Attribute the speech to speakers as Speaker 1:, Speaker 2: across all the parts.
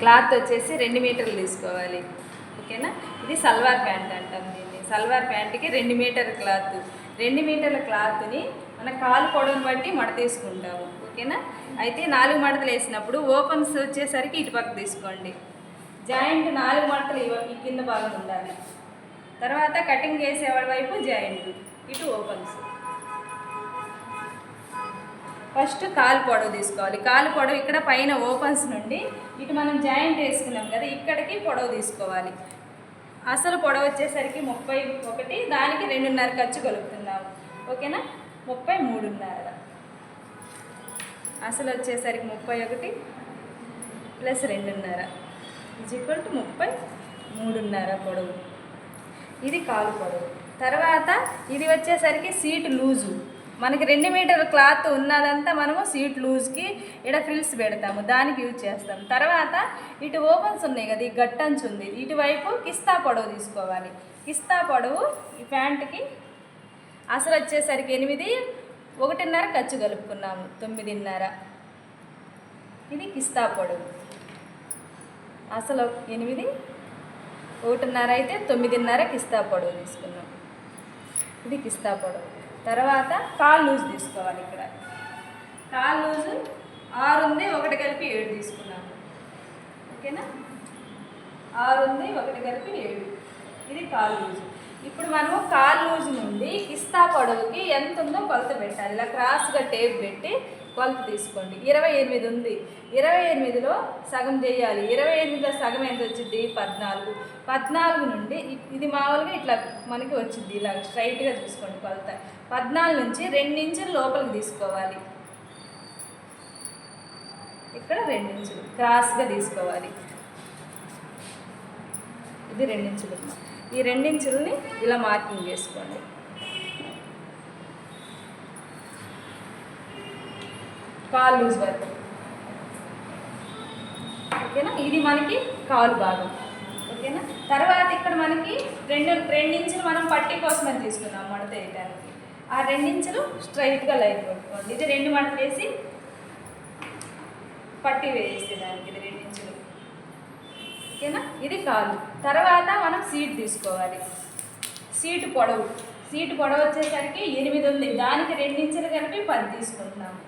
Speaker 1: Cloth వచ్చేసి 2 మీటర్లు తీసుకోవాలి. ఓకేనా. ఇది సల్వార్ ప్యాంట్ అంటాం దీన్ని. Salwar ప్యాంట్కి 2 metre cloth. 2 మీటర్ల క్లాత్ని మన కాలు పొడవును బట్టి మడ తీసుకుంటాము. ఓకేనా. అయితే 4 మడతలు వేసినప్పుడు ఓపెన్స్ వచ్చేసరికి ఇటు పక్క తీసుకోండి. జాయింట్ 4 మడతలు ఈ కింద భాగం ఉండాలి. తర్వాత కటింగ్ చేసేవాడి వైపు జాయింట్, ఇటు ఓపెన్స్. ఫస్ట్ కాలు పొడవు తీసుకోవాలి. కాలు పొడవు ఇక్కడ పైన ఓపెన్స్ నుండి ఇటు మనం జాయింట్ వేసుకున్నాం కదా, ఇక్కడికి పొడవు తీసుకోవాలి. అసలు పొడవు వచ్చేసరికి 31, దానికి 2.5 ఖర్చు కలుపుతున్నాము. ఓకేనా. 33.5. అసలు వచ్చేసరికి 31 + 2.5 = 33.5 పొడవు. ఇది కాలు పొడవు. తర్వాత ఇది వచ్చేసరికి సీట్ లూజు. మనకి 2 మీటర్ల క్లాత్ ఉన్నదంతా మనము సీట్ లూజ్కి ఇక్కడ ఫ్రిల్స్ పెడతాము, దానికి యూజ్ చేస్తాం. తర్వాత ఇటు ఓపెన్స్ ఉన్నాయి కదా, ఈ గట్టంచు ఉంది, ఇటువైపు కిస్తా పొడవు తీసుకోవాలి. కిస్తా పొడవు ఈ ప్యాంట్కి అసలు వచ్చేసరికి 8, 1.5 ఖర్చు కలుపుకున్నాము, 9.5. ఇది కిస్తా పొడవు. అసలు 8, 1.5 అయితే 9.5 కిస్తా పొడవు తీసుకున్నాం. ఇది కిస్తా పొడవు. తర్వాత కాలు లూజ్ తీసుకోవాలి. ఇక్కడ కాలు లూజు 6 ఉంది, 1 కలిపి 7 తీసుకున్నాము. ఓకేనా. 6 ఉంది, 1 కలిపి 7. ఇది కాలు లూజు. ఇప్పుడు మనము కాలు లూజు నుండి కిస్తా పొడవుకి ఎంత ఉందో కొలత పెట్టాలి. ఇలా క్రాస్గా టేప్ పెట్టి కొలత తీసుకోండి. 28 ఉంది. 28లో సగం చేయాలి. 28లో సగం ఎంత వచ్చింది? 14. 14 నుండి ఇది మామూలుగా ఇట్లా మనకి వచ్చింది, ఇలా స్ట్రైట్గా చూసుకోండి కొలత. 14 నుంచి 2 ఇంచులు లోపలికి తీసుకోవాలి. ఇక్కడ 2 ఇంచులు క్రాస్గా తీసుకోవాలి. ఇది 2 ఇంచులు. ఈ 2 ఇంచులని ఇలా మార్కింగ్ చేసుకోండి. కాలు లూజ్ వరకు. ఓకేనా. ఇది మనకి కాలు భాగం. ఓకేనా. తర్వాత ఇక్కడ మనకి 2 ఇంచులు మనం పట్టి కోసం అని తీసుకున్నాం మడత వేయడానికి. ఆ 2 ఇంచులు స్ట్రైట్గా లైన్ కొట్టుకోండి. ఇది 2 మడత వేసి పట్టి వేస్తే దానికి ఇది 2 ఇంచులు. ఓకేనా. ఇది కాలు. తర్వాత మనం సీట్ తీసుకోవాలి. సీటు పొడవు. సీటు పొడవు వచ్చేసరికి 8 ఉంది, దానికి 2 ఇంచులు కలిపి 10 తీసుకుంటున్నాము.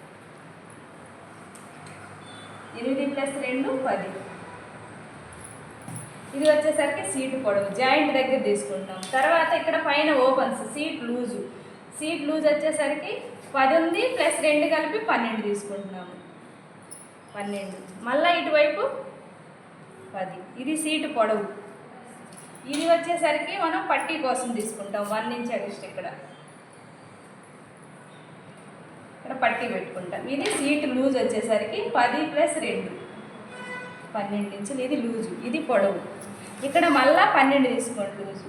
Speaker 1: 8 + 2 10. ఇది వచ్చేసరికి సీటు పొడవు జాయింట్ దగ్గర తీసుకుంటాం. తర్వాత ఇక్కడ పైన opens seat loose. Seat loose వచ్చేసరికి 10 ఉంది, + 2 కలిపి 12 తీసుకుంటున్నాము. 12. మళ్ళీ ఇటువైపు 10. ఇది సీటు పొడవు. ఇది వచ్చేసరికి మనం పట్టీ కోసం తీసుకుంటాం. 1 ఇంచ్ ఎక్స్ట్రా ఇక్కడ పట్టీ పెట్టుకుంటాం. ఇది సీట్ లూజ్ వచ్చేసరికి 10 + 2 12 ఇంచులు. ఇది లూజు, ఇది పొడవు. ఇక్కడ మళ్ళా 12 తీసుకోండి లూజు.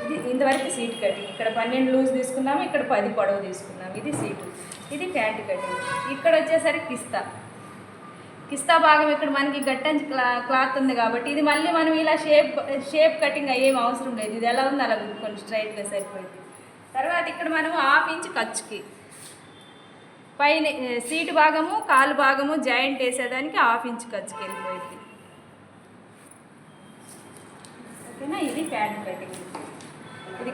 Speaker 1: ఇది ఇంతవరకు సీట్ కటింగ్. ఇక్కడ 12 లూజ్ తీసుకున్నాము, ఇక్కడ 10 పొడవు తీసుకున్నాము. ఇది సీటు. ఇది ప్యాంట్ కటింగ్. ఇక్కడ వచ్చేసరికి కిస్తా భాగం ఇక్కడ మనకి గట్టంచి క్లాత్ ఉంది కాబట్టి ఇది మళ్ళీ మనం ఇలా షేప్ కటింగ్ అయ్యేం అవసరం లేదు. ఇది ఎలా ఉంది అలా కొంచెం స్ట్రైట్గా సరిపోయింది. తర్వాత ఇక్కడ మనము 1/2 ఇంచ్ ఖర్చుకి పైన సీటు భాగము కాలు భాగము జాయింట్ వేసేదానికి 1/2 ఇంచ్ ఖర్చుకి వెళ్ళిపోయింది. ఓకేనా. ఇది ప్యాంట్ కటింగ్. ఇది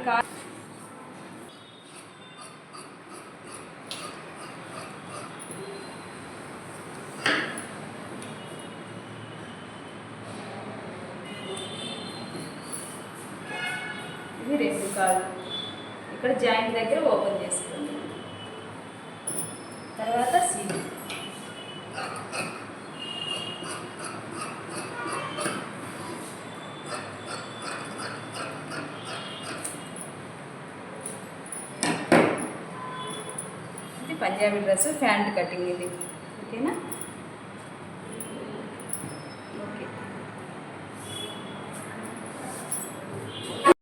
Speaker 1: ఇది 2 కాళ్ళు. ఇక్కడ జాయింట్ దగ్గర ఓపెన్ చేసుకోండి. తర్వాత సీట్. ఇది పంజాబీ డ్రెస్ ప్యాంట్ కటింగ్ ఇది. ఓకేనా.